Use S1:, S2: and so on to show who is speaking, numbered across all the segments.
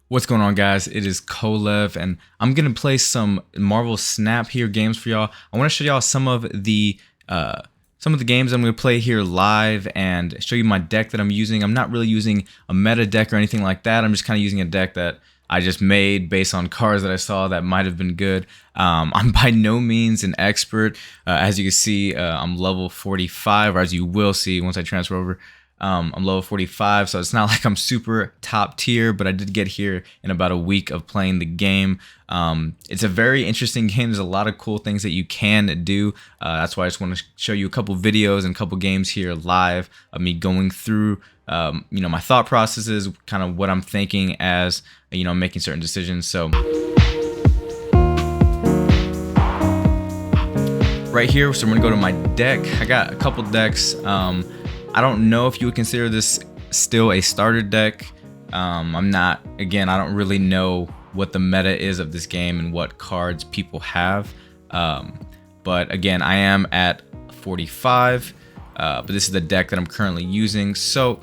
S1: What's going on, guys? It is Kolev, and I'm gonna play some Marvel Snap here games for y'all. I want to show y'all some of the games I'm gonna play here live and show you my deck that I'm using. I'm not really using a meta deck or anything like that. I'm just kind of using a deck that I just made based on cards that I saw that might have been good. I'm by no means an expert. As you can see, I'm level 45, or as you will see once I transfer over. I'm level 45, so it's not like I'm super top tier, but I did get here in about a week of playing the game. It's a very interesting game. There's a lot of cool things that you can do. That's why I just want to show you a couple videos and a couple games here live of me going through my thought processes, kind of what I'm thinking as making certain decisions. So right here, so I'm gonna go to my deck. I got a couple decks. I don't know if you would consider this still a starter deck. I'm not, again, I don't really know what the meta is of this game and what cards people have. But again, I am at 45, but this is the deck that I'm currently using. So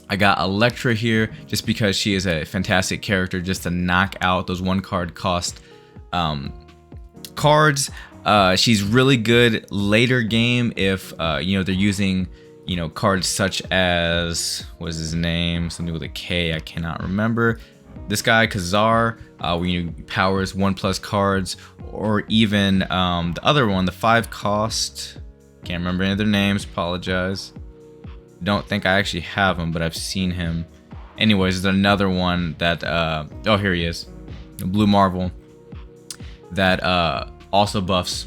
S1: I got Elektra here just because she is a fantastic character just to knock out those one card cost cards. She's really good later game if they're using cards such as, what is his name? Something with a K, I cannot remember. This guy, Kazar, where powers 1+ cards, or even the other one, the 5 cost. Can't remember any of their names, apologize. Don't think I actually have him, but I've seen him. Anyways, there's another one that, oh, here he is. Blue Marvel. That also buffs,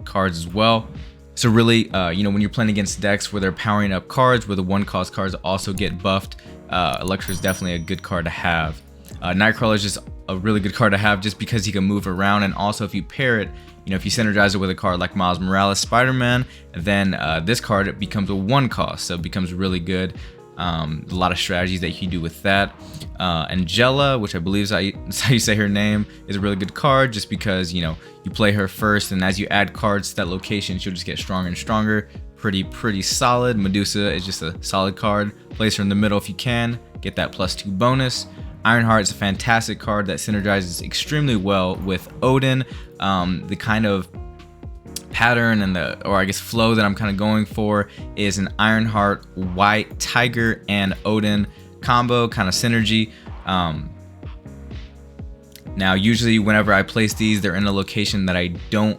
S1: cards as well. So really, when you're playing against decks where they're powering up cards, where the 1-cost cards also get buffed, Elektra is definitely a good card to have. Nightcrawler is just a really good card to have just because he can move around, and also if you pair it, if you synergize it with a card like Miles Morales, Spider-Man, then this card, it becomes a 1-cost, so it becomes really good. A lot of strategies that you can do with that. Angela, which I believe is how you say her name, is a really good card just because you play her first, and as you add cards to that location, she'll just get stronger and stronger. Pretty solid. Medusa is just a solid card. Place her in the middle if you can, get that +2 bonus. Ironheart is a fantastic card that synergizes extremely well with Odin. The kind of pattern and flow that I'm kind of going for is an Ironheart, White Tiger, and Odin combo kind of synergy. Now usually whenever I place these, they're in a location that I don't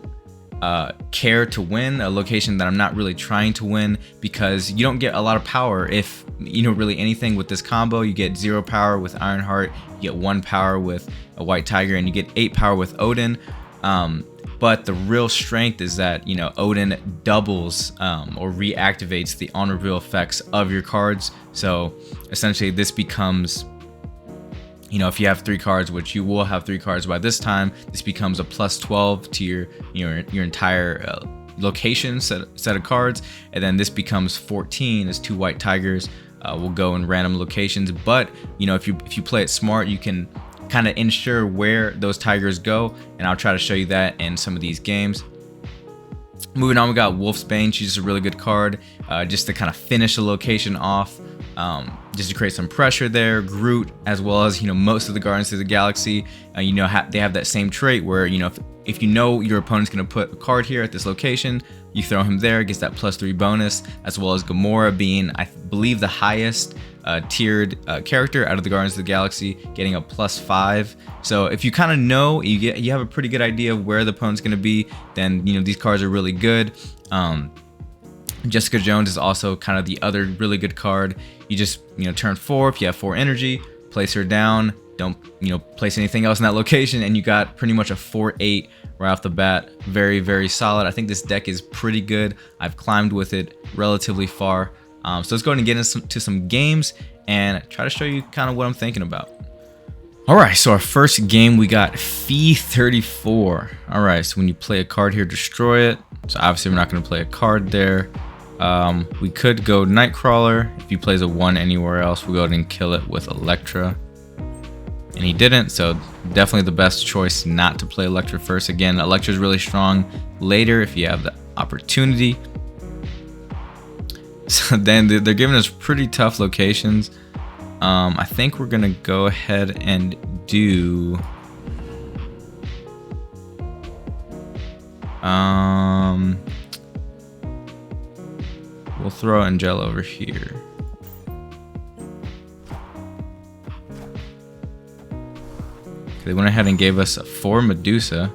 S1: care to win, a location that I'm not really trying to win, because you don't get a lot of power if really anything with this combo. You get 0 power with Ironheart, you get 1 power with a White Tiger, and you get 8 power with Odin. But the real strength is that Odin doubles or reactivates the on reveal effects of your cards. So essentially this becomes, if you have 3 cards, which you will have 3 cards by this time, this becomes a +12 to your entire location set of cards, and then this becomes 14 as 2 White Tigers will go in random locations. But if you play it smart, you can kind of ensure where those tigers go, and I'll try to show you that in some of these games. Moving on, we got Wolfsbane. She's just a really good card just to kind of finish a location off, just to create some pressure there. Groot, as well as most of the Guardians of the Galaxy, they have that same trait where if your opponent's going to put a card here at this location, you throw him there, gets that +3 bonus, as well as Gamora being, I believe, the highest tiered character out of the Guardians of the Galaxy, getting a +5. So if you kind of know, you have a pretty good idea of where the opponent's going to be, then these cards are really good. Jessica Jones is also kind of the other really good card. You just turn 4, if you have 4 energy, place her down, don't place anything else in that location, and you got pretty much a 4/8 right off the bat. Very solid. I think this deck is pretty good. I've climbed with it relatively far. So let's go ahead and get into some games and try to show you kind of what I'm thinking about. Alright, so our first game, we got Fee 34. Alright, so when you play a card here, destroy it. So obviously we're not going to play a card there. We could go Nightcrawler. If he plays a 1 anywhere else, we'll go ahead and kill it with Elektra. And he didn't, so definitely the best choice not to play Elektra first. Again, Elektra's really strong later if you have the opportunity. So then they're giving us pretty tough locations. I think we're gonna go ahead and do we'll throw Angela over here. They went ahead and gave us a 4 Medusa.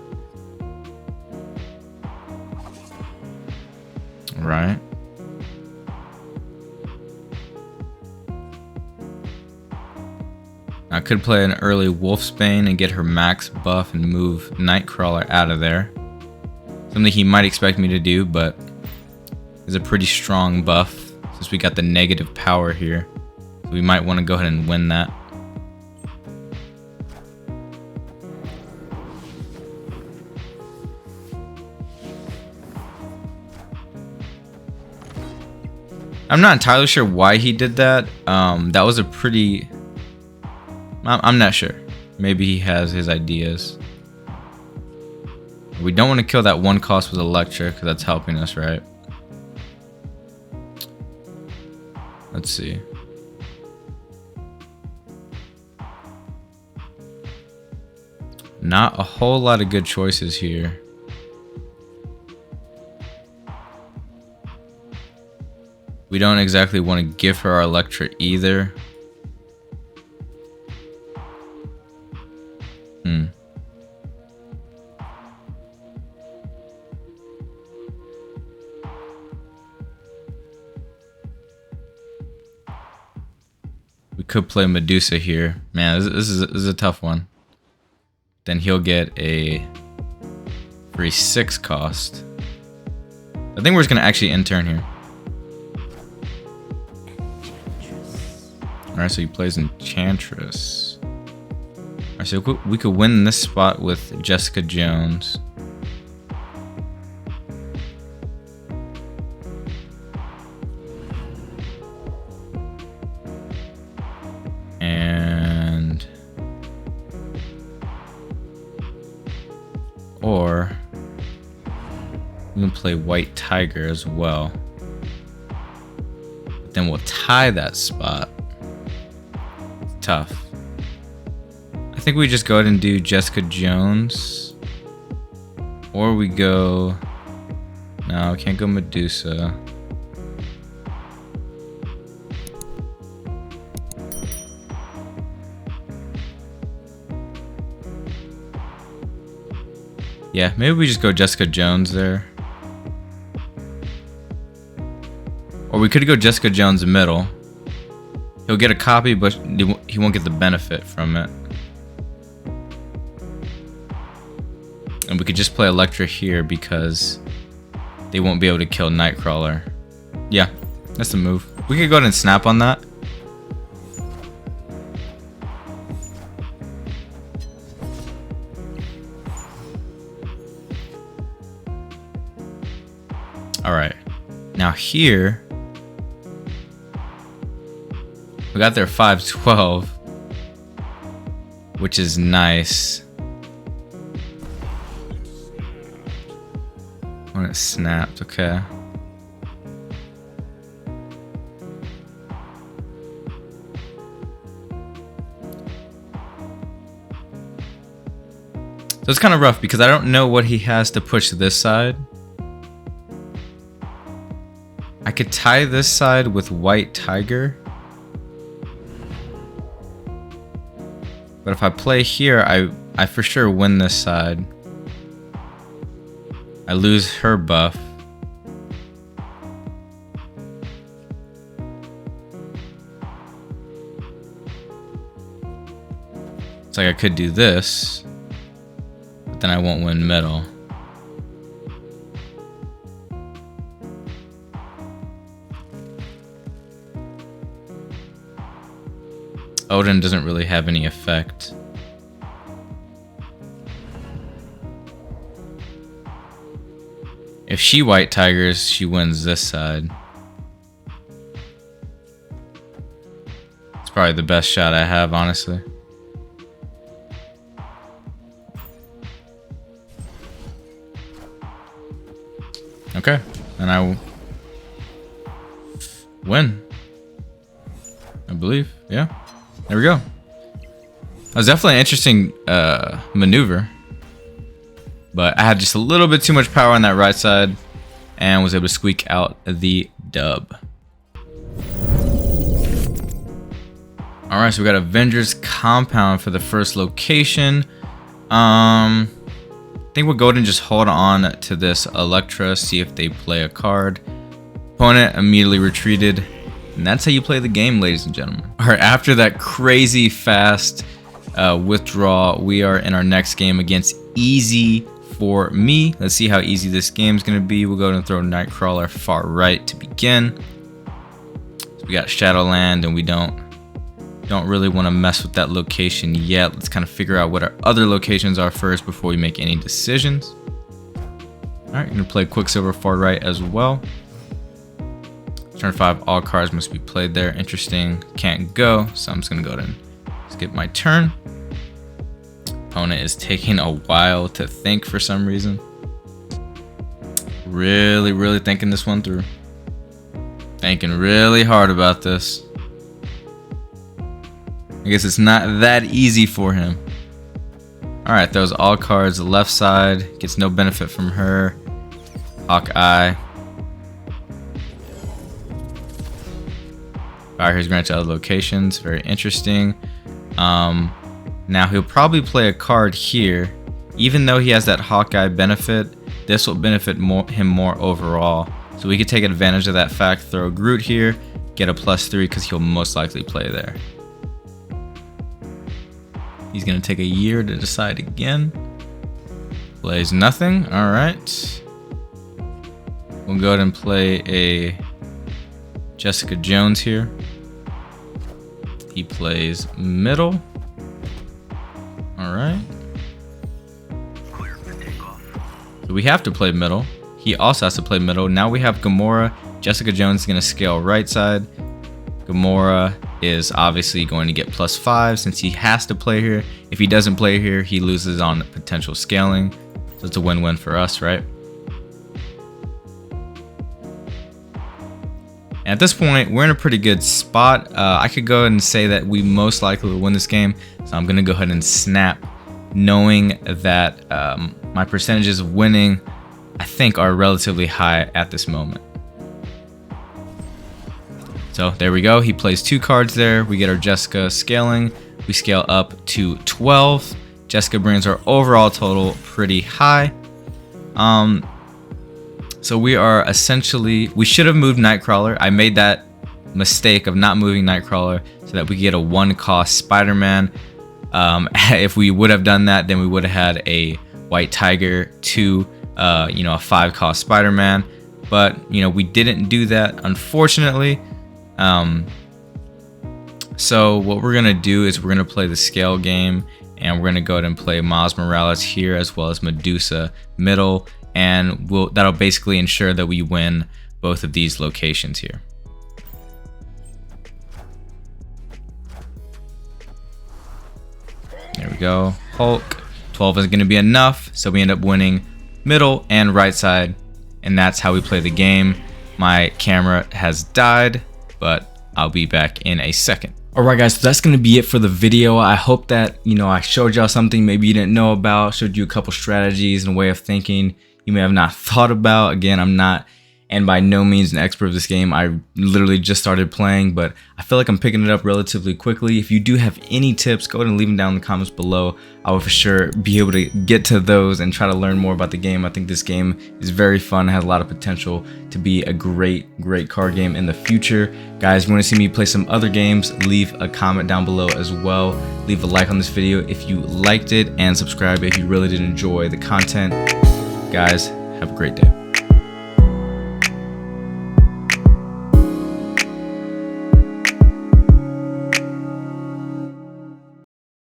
S1: Right. I could play an early Wolfsbane and get her max buff and move Nightcrawler out of there. Something he might expect me to do, but it's a pretty strong buff since we got the negative power here. So we might want to go ahead and win that. I'm not entirely sure why he did that. That was a pretty... I'm not sure. Maybe he has his ideas. We don't want to kill that one cost with electric, because that's helping us, right? Let's see. Not a whole lot of good choices here. We don't exactly want to give her our Electra either. We could play Medusa here. Man, this is a tough one. Then he'll get a free 6 cost. I think we're just going to actually end turn here. Alright, so he plays Enchantress. Alright, so we could win this spot with Jessica Jones. And... or... we can play White Tiger as well. But then we'll tie that spot. Tough. I think we just go ahead and do Jessica Jones. Or we go... no, we can't go Medusa. Yeah, maybe we just go Jessica Jones there. Or we could go Jessica Jones middle. He'll get a copy, but he won't get the benefit from it. And we could just play Electra here because they won't be able to kill Nightcrawler. Yeah, that's the move. We could go ahead and snap on that. Alright, now here, we got their 512, which is nice. When it snapped, okay. So it's kind of rough because I don't know what he has to push this side. I could tie this side with White Tiger. But if I play here, I for sure win this side. I lose her buff. It's like I could do this, but then I won't win middle. Odin doesn't really have any effect. If she White Tigers, she wins this side. It's probably the best shot I have, honestly. Okay, and I will win. I believe, yeah. There we go. That was definitely an interesting maneuver. But I had just a little bit too much power on that right side and was able to squeak out the dub. Alright, so we got Avengers Compound for the first location. I think we'll go ahead and just hold on to this Electra, see if they play a card. Opponent immediately retreated. And that's how you play the game, ladies and gentlemen. Alright, after that crazy fast withdrawal, we are in our next game against Easy for me. Let's see how easy this game is going to be. We'll go ahead and throw Nightcrawler far right to begin. So we got Shadowland, and we don't really want to mess with that location yet. Let's kind of figure out what our other locations are first before we make any decisions. Alright, going to play Quicksilver far right as well. Turn 5, all cards must be played there. Interesting. Can't go, so I'm just going to go ahead and skip my turn. Opponent is taking a while to think for some reason. Really thinking this one through. Thinking really hard about this. I guess it's not that easy for him. Alright, throws all cards left side. Gets no benefit from her. Hawkeye. Fire here's granted to other locations. Very interesting. Now he'll probably play a card here. Even though he has that Hawkeye benefit, this will benefit him more overall. So we could take advantage of that fact. Throw Groot here. Get a +3 because he'll most likely play there. He's going to take a year to decide again. Plays nothing. Alright. We'll go ahead and play a Jessica Jones here. He plays middle. Alright. So we have to play middle. He also has to play middle. Now we have Gamora. Jessica Jones is going to scale right side. Gamora is obviously going to get +5 since he has to play here. If he doesn't play here, he loses on potential scaling. So it's a win-win for us, right? At this point, we're in a pretty good spot. I could go ahead and say that we most likely will win this game. So I'm going to go ahead and snap, knowing that my percentages of winning, I think, are relatively high at this moment. So there we go. He plays 2 cards there. We get our Jessica scaling. We scale up to 12. Jessica brings our overall total pretty high. So we are essentially, we should have moved Nightcrawler. I made that mistake of not moving Nightcrawler so that we get a 1-cost Spider-Man. If we would have done that, then we would have had a White Tiger to, a 5-cost Spider-Man. But, we didn't do that, unfortunately. So what we're going to do is we're going to play the scale game, and we're going to go ahead and play Miles Morales here as well as Medusa middle. And that'll basically ensure that we win both of these locations here. There we go. Hulk. 12 is going to be enough, so we end up winning middle and right side, and that's how we play the game. My camera has died, but I'll be back in a second. Alright guys, so that's going to be it for the video. I hope that, I showed y'all something maybe you didn't know about, showed you a couple strategies and a way of thinking you may have not thought about. Again, I'm not, and by no means, an expert of this game. I literally just started playing, but I feel like I'm picking it up relatively quickly. If you do have any tips, go ahead and leave them down in the comments below. I will for sure be able to get to those and try to learn more about the game. I think this game is very fun, has a lot of potential to be a great card game in the future. Guys, if you want to see me play some other games, leave a comment down below as well. Leave a like on this video if you liked it, and subscribe if you really did enjoy the content. Guys, have a great day.